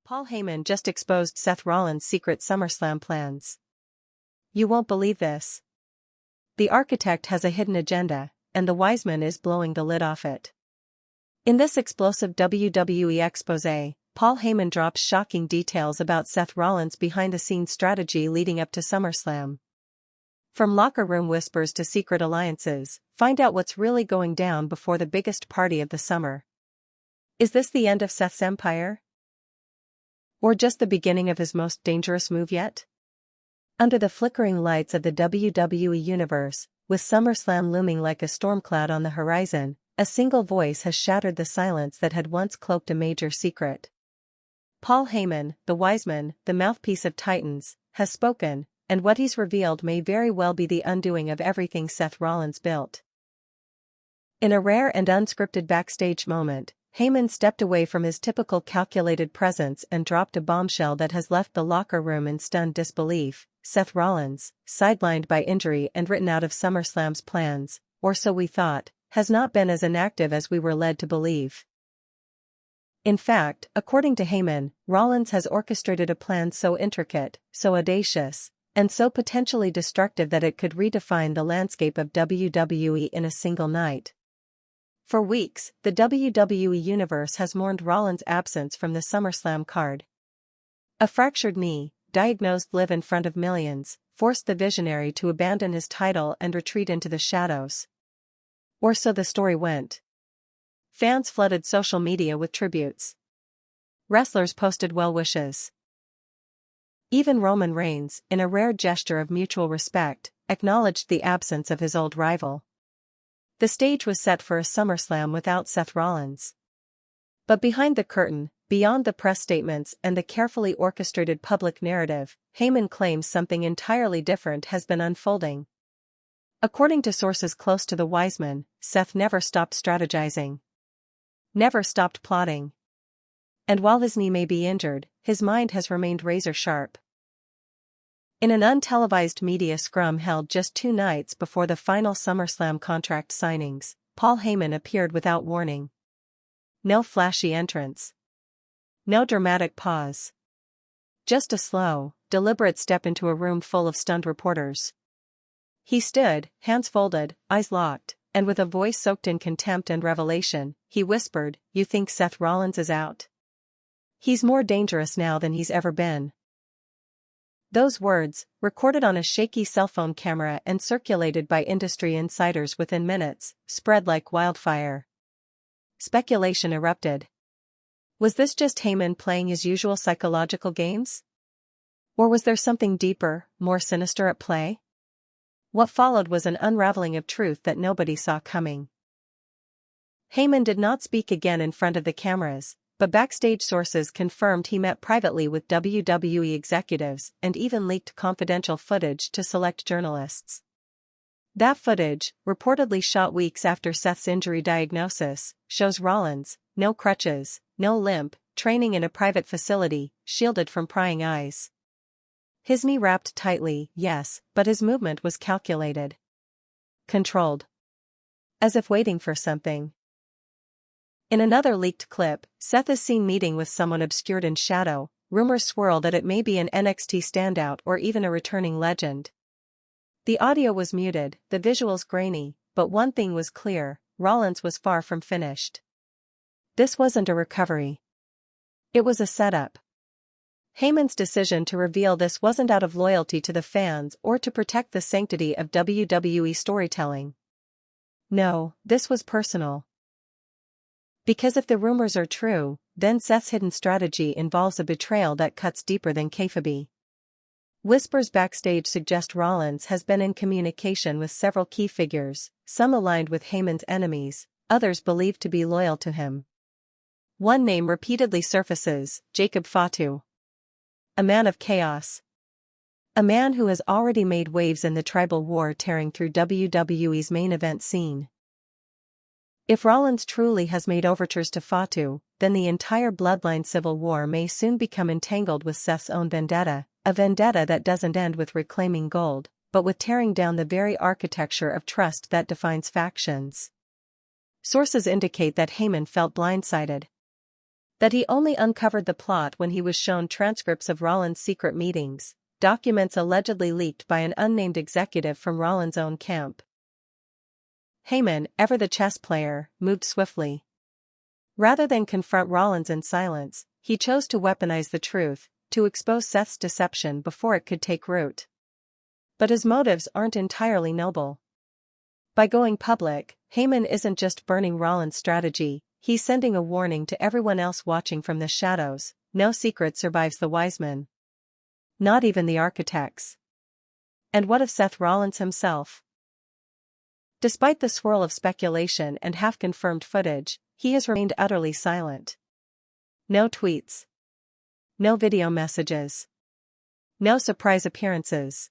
Paul Heyman just exposed Seth Rollins' secret SummerSlam plans. You won't believe this. The architect has a hidden agenda, and the wise man is blowing the lid off it. In this explosive WWE exposé, Paul Heyman drops shocking details about Seth Rollins' behind-the-scenes strategy leading up to SummerSlam. From locker room whispers to secret alliances, find out what's really going down before the biggest party of the summer. Is this the end of Seth's empire? Or just the beginning of his most dangerous move yet? Under the flickering lights of the WWE Universe, with SummerSlam looming like a storm cloud on the horizon, a single voice has shattered the silence that had once cloaked a major secret. Paul Heyman, the wise man, the mouthpiece of Titans, has spoken, and what he's revealed may very well be the undoing of everything Seth Rollins built. In a rare and unscripted backstage moment, Heyman stepped away from his typical calculated presence and dropped a bombshell that has left the locker room in stunned disbelief. Seth Rollins, sidelined by injury and written out of SummerSlam's plans, or so we thought, has not been as inactive as we were led to believe. In fact, according to Heyman, Rollins has orchestrated a plan so intricate, so audacious, and so potentially destructive that it could redefine the landscape of WWE in a single night. For weeks, the WWE Universe has mourned Rollins' absence from the SummerSlam card. A fractured knee, diagnosed live in front of millions, forced the visionary to abandon his title and retreat into the shadows. Or so the story went. Fans flooded social media with tributes. Wrestlers posted well wishes. Even Roman Reigns, in a rare gesture of mutual respect, acknowledged the absence of his old rival. The stage was set for a SummerSlam without Seth Rollins. But behind the curtain, beyond the press statements and the carefully orchestrated public narrative, Heyman claims something entirely different has been unfolding. According to sources close to the wise man, Seth never stopped strategizing. Never stopped plotting. And while his knee may be injured, his mind has remained razor-sharp. In an untelevised media scrum held just 2 nights before the final SummerSlam contract signings, Paul Heyman appeared without warning. No flashy entrance. No dramatic pause. Just a slow, deliberate step into a room full of stunned reporters. He stood, hands folded, eyes locked, and with a voice soaked in contempt and revelation, he whispered, "You think Seth Rollins is out? He's more dangerous now than he's ever been." Those words, recorded on a shaky cell phone camera and circulated by industry insiders within minutes, spread like wildfire. Speculation erupted. Was this just Heyman playing his usual psychological games? Or was there something deeper, more sinister at play? What followed was an unraveling of truth that nobody saw coming. Heyman did not speak again in front of the cameras, but backstage sources confirmed he met privately with WWE executives and even leaked confidential footage to select journalists. That footage, reportedly shot weeks after Seth's injury diagnosis, shows Rollins, no crutches, no limp, training in a private facility, shielded from prying eyes. His knee wrapped tightly, yes, but his movement was calculated. Controlled. As if waiting for something. In another leaked clip, Seth is seen meeting with someone obscured in shadow. Rumors swirl that it may be an NXT standout or even a returning legend. The audio was muted, the visuals grainy, but one thing was clear: Rollins was far from finished. This wasn't a recovery. It was a setup. Heyman's decision to reveal this wasn't out of loyalty to the fans or to protect the sanctity of WWE storytelling. No, this was personal. Because if the rumors are true, then Seth's hidden strategy involves a betrayal that cuts deeper than kayfabe. Whispers backstage suggest Rollins has been in communication with several key figures, some aligned with Heyman's enemies, others believed to be loyal to him. One name repeatedly surfaces: Jacob Fatu. A man of chaos. A man who has already made waves in the tribal war tearing through WWE's main event scene. If Rollins truly has made overtures to Fatu, then the entire Bloodline civil war may soon become entangled with Seth's own vendetta, a vendetta that doesn't end with reclaiming gold, but with tearing down the very architecture of trust that defines factions. Sources indicate that Heyman felt blindsided. That he only uncovered the plot when he was shown transcripts of Rollins' secret meetings, documents allegedly leaked by an unnamed executive from Rollins' own camp. Heyman, ever the chess player, moved swiftly. Rather than confront Rollins in silence, he chose to weaponize the truth, to expose Seth's deception before it could take root. But his motives aren't entirely noble. By going public, Heyman isn't just burning Rollins' strategy, he's sending a warning to everyone else watching from the shadows: no secret survives the Wiseman. Not even the architects. And what of Seth Rollins himself? Despite the swirl of speculation and half-confirmed footage, he has remained utterly silent. No tweets. No video messages. No surprise appearances.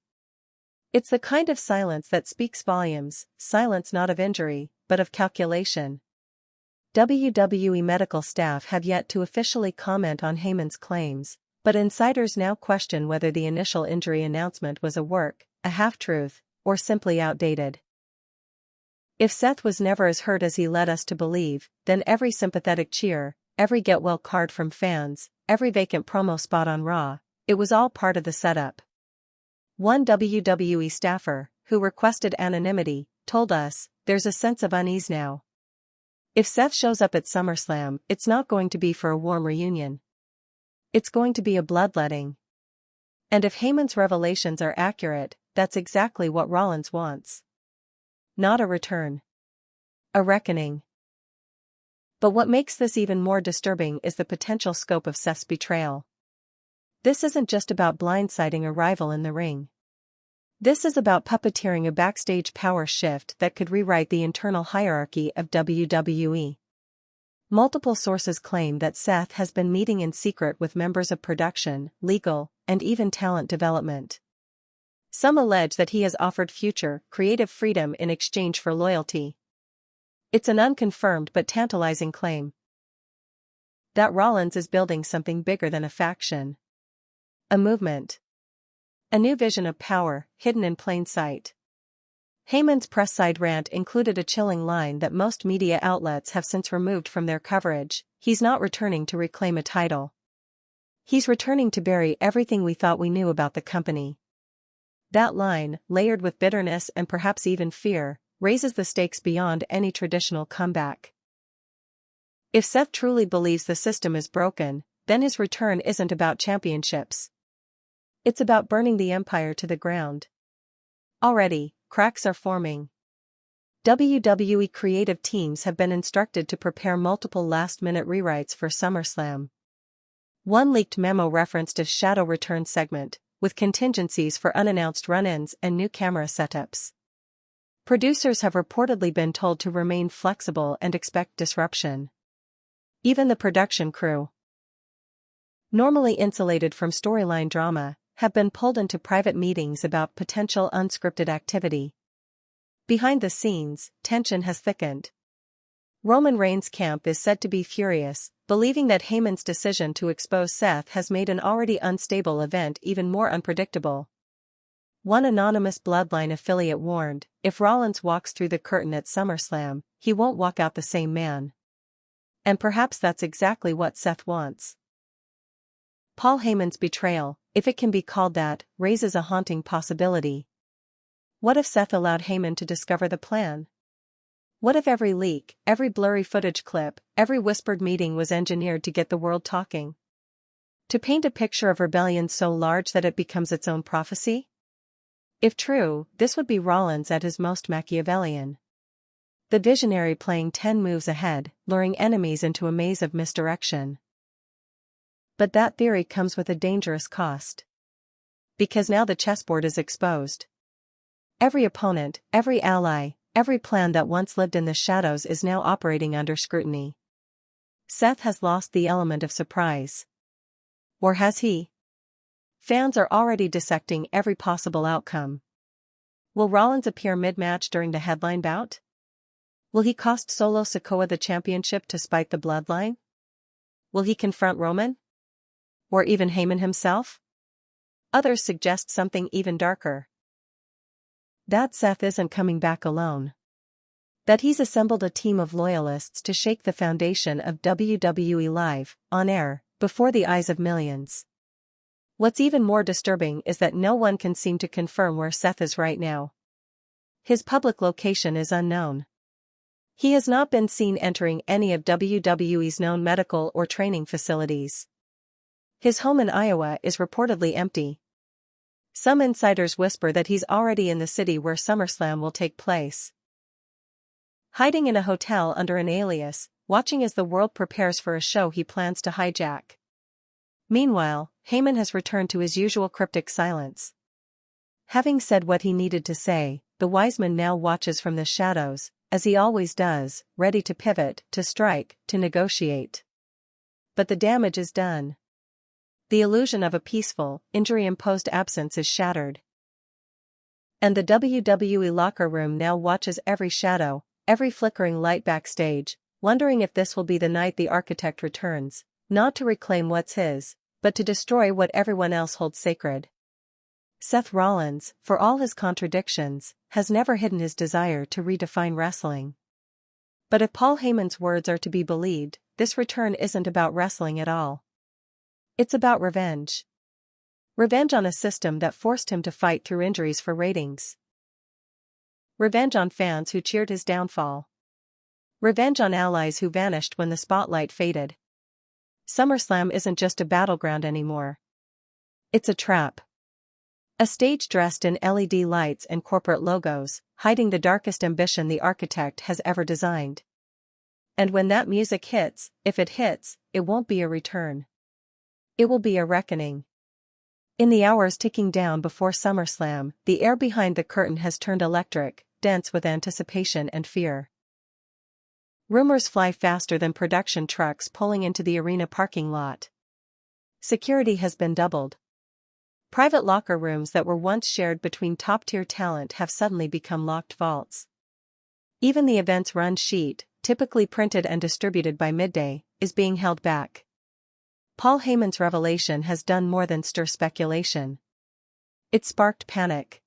It's the kind of silence that speaks volumes, silence not of injury, but of calculation. WWE medical staff have yet to officially comment on Heyman's claims, but insiders now question whether the initial injury announcement was a work, a half-truth, or simply outdated. If Seth was never as hurt as he led us to believe, then every sympathetic cheer, every get-well card from fans, every vacant promo spot on Raw, it was all part of the setup. One WWE staffer, who requested anonymity, told us, "There's a sense of unease now. If Seth shows up at SummerSlam, it's not going to be for a warm reunion. It's going to be a bloodletting." And if Heyman's revelations are accurate, that's exactly what Rollins wants. Not a return. A reckoning. But what makes this even more disturbing is the potential scope of Seth's betrayal. This isn't just about blindsiding a rival in the ring. This is about puppeteering a backstage power shift that could rewrite the internal hierarchy of WWE. Multiple sources claim that Seth has been meeting in secret with members of production, legal, and even talent development. Some allege that he has offered future, creative freedom in exchange for loyalty. It's an unconfirmed but tantalizing claim. That Rollins is building something bigger than a faction. A movement. A new vision of power, hidden in plain sight. Heyman's press side rant included a chilling line that most media outlets have since removed from their coverage: "He's not returning to reclaim a title. He's returning to bury everything we thought we knew about the company." That line, layered with bitterness and perhaps even fear, raises the stakes beyond any traditional comeback. If Seth truly believes the system is broken, then his return isn't about championships. It's about burning the empire to the ground. Already, cracks are forming. WWE creative teams have been instructed to prepare multiple last-minute rewrites for SummerSlam. One leaked memo referenced a shadow return segment, with contingencies for unannounced run-ins and new camera setups. Producers have reportedly been told to remain flexible and expect disruption. Even the production crew, normally insulated from storyline drama, have been pulled into private meetings about potential unscripted activity. Behind the scenes, tension has thickened. Roman Reigns' camp is said to be furious, believing that Heyman's decision to expose Seth has made an already unstable event even more unpredictable. One anonymous Bloodline affiliate warned, if Rollins walks through the curtain at SummerSlam, he won't walk out the same man. And perhaps that's exactly what Seth wants. Paul Heyman's betrayal, if it can be called that, raises a haunting possibility. What if Seth allowed Heyman to discover the plan? What if every leak, every blurry footage clip, every whispered meeting was engineered to get the world talking? To paint a picture of rebellion so large that it becomes its own prophecy? If true, this would be Rollins at his most Machiavellian. The visionary playing 10 moves ahead, luring enemies into a maze of misdirection. But that theory comes with a dangerous cost. Because now the chessboard is exposed. Every opponent, every ally, every plan that once lived in the shadows is now operating under scrutiny. Seth has lost the element of surprise. Or has he? Fans are already dissecting every possible outcome. Will Rollins appear mid-match during the headline bout? Will he cost Solo Sikoa the championship to spite the Bloodline? Will he confront Roman? Or even Heyman himself? Others suggest something even darker. That Seth isn't coming back alone. That he's assembled a team of loyalists to shake the foundation of WWE live, on air, before the eyes of millions. What's even more disturbing is that no one can seem to confirm where Seth is right now. His public location is unknown. He has not been seen entering any of WWE's known medical or training facilities. His home in Iowa is reportedly empty. Some insiders whisper that he's already in the city where SummerSlam will take place. Hiding in a hotel under an alias, watching as the world prepares for a show he plans to hijack. Meanwhile, Heyman has returned to his usual cryptic silence. Having said what he needed to say, the Wiseman now watches from the shadows, as he always does, ready to pivot, to strike, to negotiate. But the damage is done. The illusion of a peaceful, injury-imposed absence is shattered. And the WWE locker room now watches every shadow, every flickering light backstage, wondering if this will be the night the architect returns, not to reclaim what's his, but to destroy what everyone else holds sacred. Seth Rollins, for all his contradictions, has never hidden his desire to redefine wrestling. But if Paul Heyman's words are to be believed, this return isn't about wrestling at all. It's about revenge. Revenge on a system that forced him to fight through injuries for ratings. Revenge on fans who cheered his downfall. Revenge on allies who vanished when the spotlight faded. SummerSlam isn't just a battleground anymore. It's a trap. A stage dressed in LED lights and corporate logos, hiding the darkest ambition the architect has ever designed. And when that music hits, if it hits, it won't be a return. It will be a reckoning. In the hours ticking down before SummerSlam, the air behind the curtain has turned electric, dense with anticipation and fear. Rumors fly faster than production trucks pulling into the arena parking lot. Security has been doubled. Private locker rooms that were once shared between top-tier talent have suddenly become locked vaults. Even the event's run sheet, typically printed and distributed by midday, is being held back. Paul Heyman's revelation has done more than stir speculation. It sparked panic.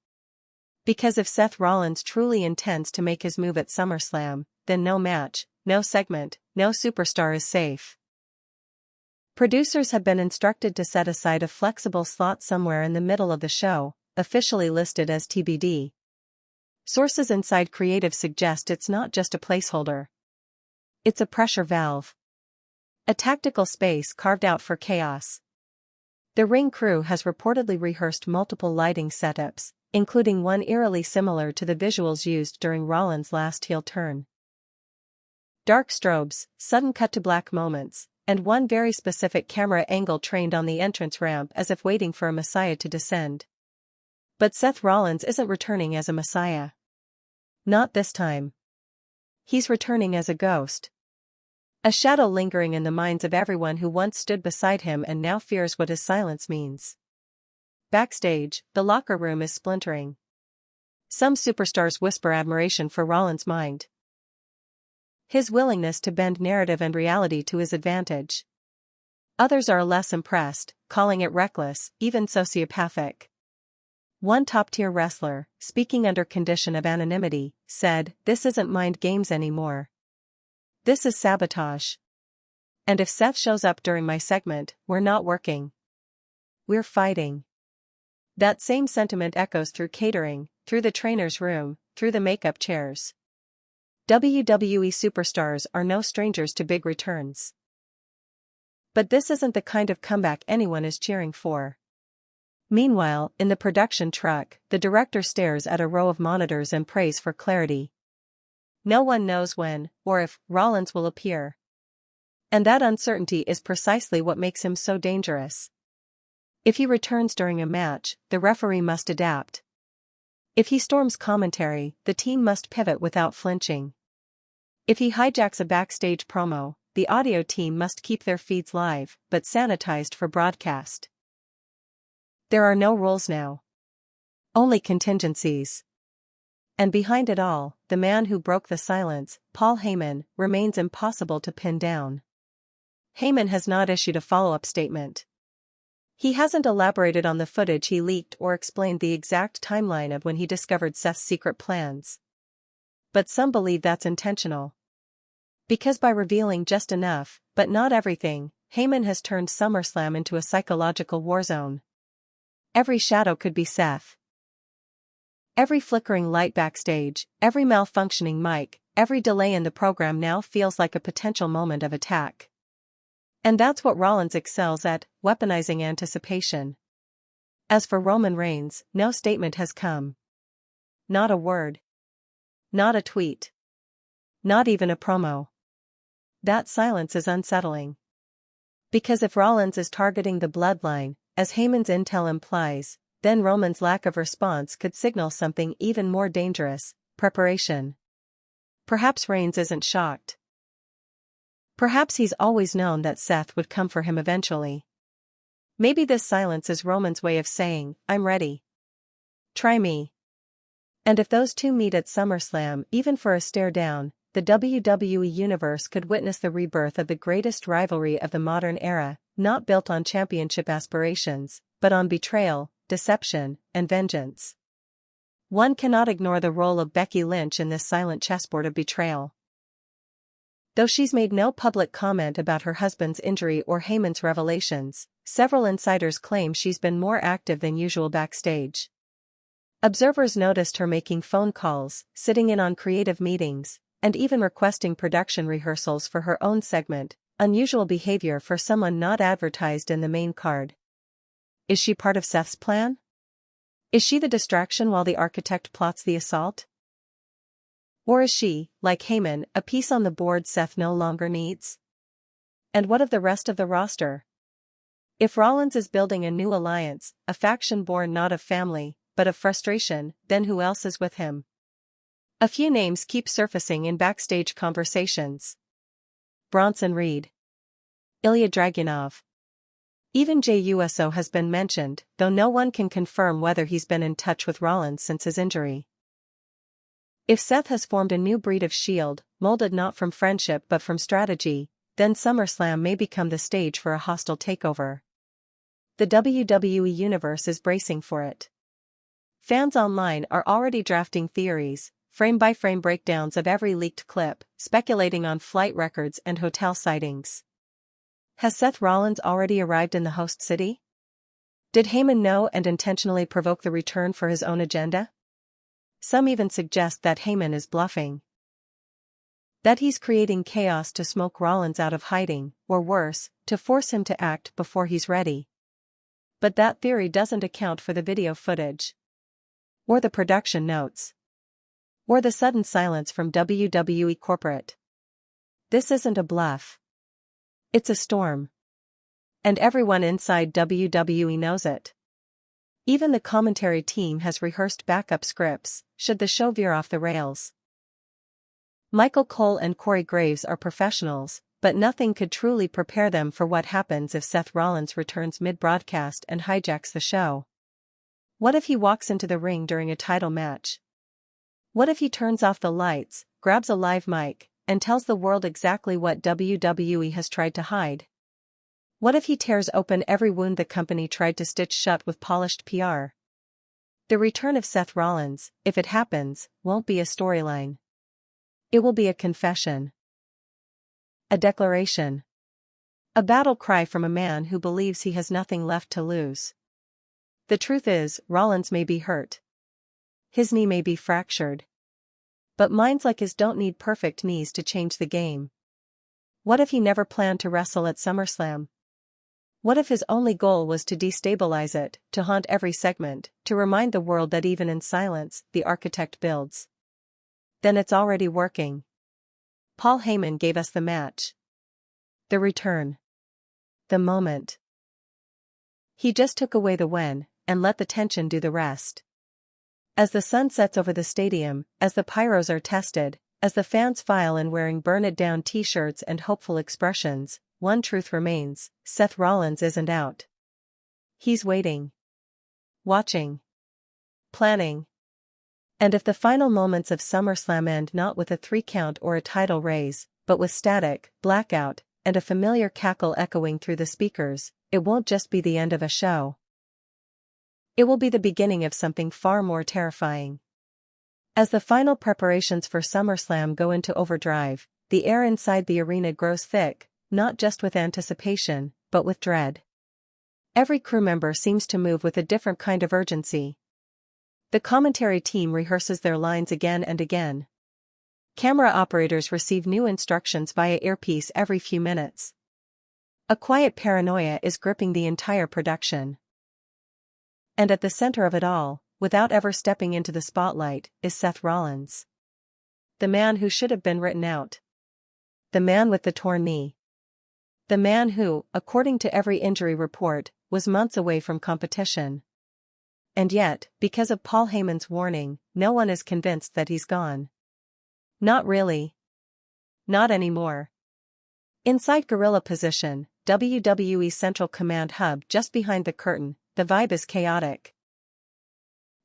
Because if Seth Rollins truly intends to make his move at SummerSlam, then no match, no segment, no superstar is safe. Producers have been instructed to set aside a flexible slot somewhere in the middle of the show, officially listed as TBD. Sources inside creative suggest it's not just a placeholder. It's a pressure valve. A tactical space carved out for chaos. The ring crew has reportedly rehearsed multiple lighting setups, including one eerily similar to the visuals used during Rollins' last heel turn. Dark strobes, sudden cut to black moments, and one very specific camera angle trained on the entrance ramp as if waiting for a messiah to descend. But Seth Rollins isn't returning as a messiah. Not this time. He's returning as a ghost. A shadow lingering in the minds of everyone who once stood beside him and now fears what his silence means. Backstage, the locker room is splintering. Some superstars whisper admiration for Rollins' mind. His willingness to bend narrative and reality to his advantage. Others are less impressed, calling it reckless, even sociopathic. One top-tier wrestler, speaking under condition of anonymity, said, "This isn't mind games anymore. This is sabotage. And if Seth shows up during my segment, we're not working. We're fighting." That same sentiment echoes through catering, through the trainer's room, through the makeup chairs. WWE superstars are no strangers to big returns. But this isn't the kind of comeback anyone is cheering for. Meanwhile, in the production truck, the director stares at a row of monitors and prays for clarity. No one knows when, or if, Rollins will appear. And that uncertainty is precisely what makes him so dangerous. If he returns during a match, the referee must adapt. If he storms commentary, the team must pivot without flinching. If he hijacks a backstage promo, the audio team must keep their feeds live, but sanitized for broadcast. There are no rules now. Only contingencies. And behind it all, the man who broke the silence, Paul Heyman, remains impossible to pin down. Heyman has not issued a follow-up statement. He hasn't elaborated on the footage he leaked or explained the exact timeline of when he discovered Seth's secret plans. but some believe that's intentional. Because by revealing just enough, but not everything, Heyman has turned SummerSlam into a psychological war zone. Every shadow could be Seth. Every flickering light backstage, every malfunctioning mic, every delay in the program now feels like a potential moment of attack. And that's what Rollins excels at, weaponizing anticipation. As for Roman Reigns, no statement has come. Not a word. Not a tweet. Not even a promo. That silence is unsettling. Because if Rollins is targeting the Bloodline, as Heyman's intel implies, then Roman's lack of response could signal something even more dangerous: preparation. Perhaps Reigns isn't shocked. Perhaps he's always known that Seth would come for him eventually. Maybe this silence is Roman's way of saying, "I'm ready. Try me." And if those two meet at SummerSlam, even for a stare down, the WWE Universe could witness the rebirth of the greatest rivalry of the modern era, not built on championship aspirations, but on betrayal, deception, and vengeance. One cannot ignore the role of Becky Lynch in this silent chessboard of betrayal. Though she's made no public comment about her husband's injury or Heyman's revelations, several insiders claim she's been more active than usual backstage. Observers noticed her making phone calls, sitting in on creative meetings, and even requesting production rehearsals for her own segment, unusual behavior for someone not advertised in the main card. Is she part of Seth's plan? Is she the distraction while the architect plots the assault? Or is she, like Heyman, a piece on the board Seth no longer needs? And what of the rest of the roster? If Rollins is building a new alliance, a faction born not of family, but of frustration, then who else is with him? A few names keep surfacing in backstage conversations. Bronson Reed. Ilya Dragunov. Even Jey Uso has been mentioned, though no one can confirm whether he's been in touch with Rollins since his injury. If Seth has formed a new breed of Shield, molded not from friendship but from strategy, then SummerSlam may become the stage for a hostile takeover. The WWE Universe is bracing for it. Fans online are already drafting theories, frame-by-frame breakdowns of every leaked clip, speculating on flight records and hotel sightings. Has Seth Rollins already arrived in the host city? Did Heyman know and intentionally provoke the return for his own agenda? Some even suggest that Heyman is bluffing. That he's creating chaos to smoke Rollins out of hiding, or worse, to force him to act before he's ready. But that theory doesn't account for the video footage. Or the production notes. Or the sudden silence from WWE corporate. This isn't a bluff. It's a storm. And everyone inside WWE knows it. Even the commentary team has rehearsed backup scripts, should the show veer off the rails. Michael Cole and Corey Graves are professionals, but nothing could truly prepare them for what happens if Seth Rollins returns mid-broadcast and hijacks the show. What if he walks into the ring during a title match? What if he turns off the lights, grabs a live mic, and tells the world exactly what WWE has tried to hide? What if he tears open every wound the company tried to stitch shut with polished PR? The return of Seth Rollins, if it happens, won't be a storyline. It will be a confession. A declaration. A battle cry from a man who believes he has nothing left to lose. The truth is, Rollins may be hurt. His knee may be fractured. But minds like his don't need perfect knees to change the game. What if he never planned to wrestle at SummerSlam? What if his only goal was to destabilize it, to haunt every segment, to remind the world that even in silence, the architect builds? Then it's already working. Paul Heyman gave us the match. The return. The moment. He just took away the when, and let the tension do the rest. As the sun sets over the stadium, as the pyros are tested, as the fans file in wearing burn-it-down t-shirts and hopeful expressions, one truth remains: Seth Rollins isn't out. He's waiting. Watching. Planning. And if the final moments of SummerSlam end not with a 3 count or a title raise, but with static, blackout, and a familiar cackle echoing through the speakers, it won't just be the end of a show. It will be the beginning of something far more terrifying. As the final preparations for SummerSlam go into overdrive, the air inside the arena grows thick, not just with anticipation, but with dread. Every crew member seems to move with a different kind of urgency. The commentary team rehearses their lines again and again. Camera operators receive new instructions via earpiece every few minutes. A quiet paranoia is gripping the entire production. And at the center of it all, without ever stepping into the spotlight, is Seth Rollins. The man who should have been written out. The man with the torn knee. The man who, according to every injury report, was months away from competition. And yet, because of Paul Heyman's warning, no one is convinced that he's gone. Not really. Not anymore. Inside gorilla position, WWE Central Command Hub just behind the curtain, the vibe is chaotic.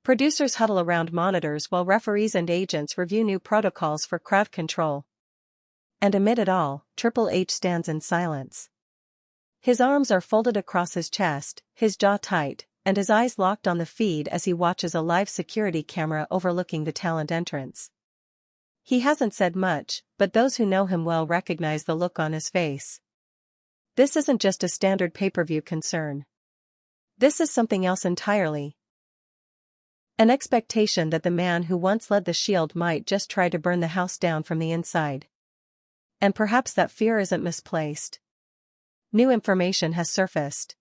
Producers huddle around monitors while referees and agents review new protocols for crowd control. And amid it all, Triple H stands in silence. His arms are folded across his chest, his jaw tight, and his eyes locked on the feed as he watches a live security camera overlooking the talent entrance. He hasn't said much, but those who know him well recognize the look on his face. This isn't just a standard pay-per-view concern. This is something else entirely. An expectation that the man who once led the Shield might just try to burn the house down from the inside. And perhaps that fear isn't misplaced. New information has surfaced.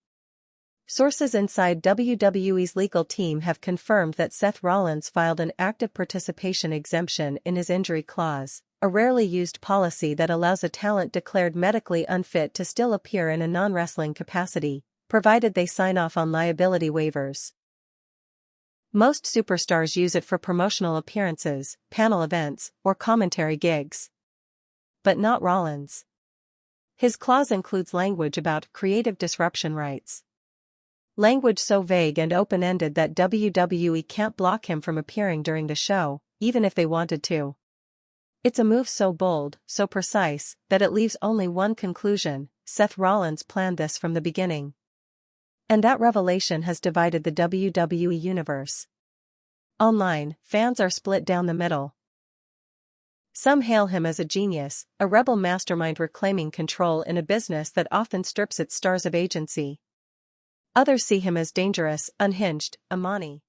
Sources inside WWE's legal team have confirmed that Seth Rollins filed an active participation exemption in his injury clause, a rarely used policy that allows a talent declared medically unfit to still appear in a non-wrestling capacity, provided they sign off on liability waivers. Most superstars use it for promotional appearances, panel events, or commentary gigs. But not Rollins. His clause includes language about creative disruption rights. Language so vague and open-ended that WWE can't block him from appearing during the show, even if they wanted to. It's a move so bold, so precise, that it leaves only one conclusion: Seth Rollins planned this from the beginning. And that revelation has divided the WWE universe. Online, fans are split down the middle. Some hail him as a genius, a rebel mastermind reclaiming control in a business that often strips its stars of agency. Others see him as dangerous, unhinged, a Mani.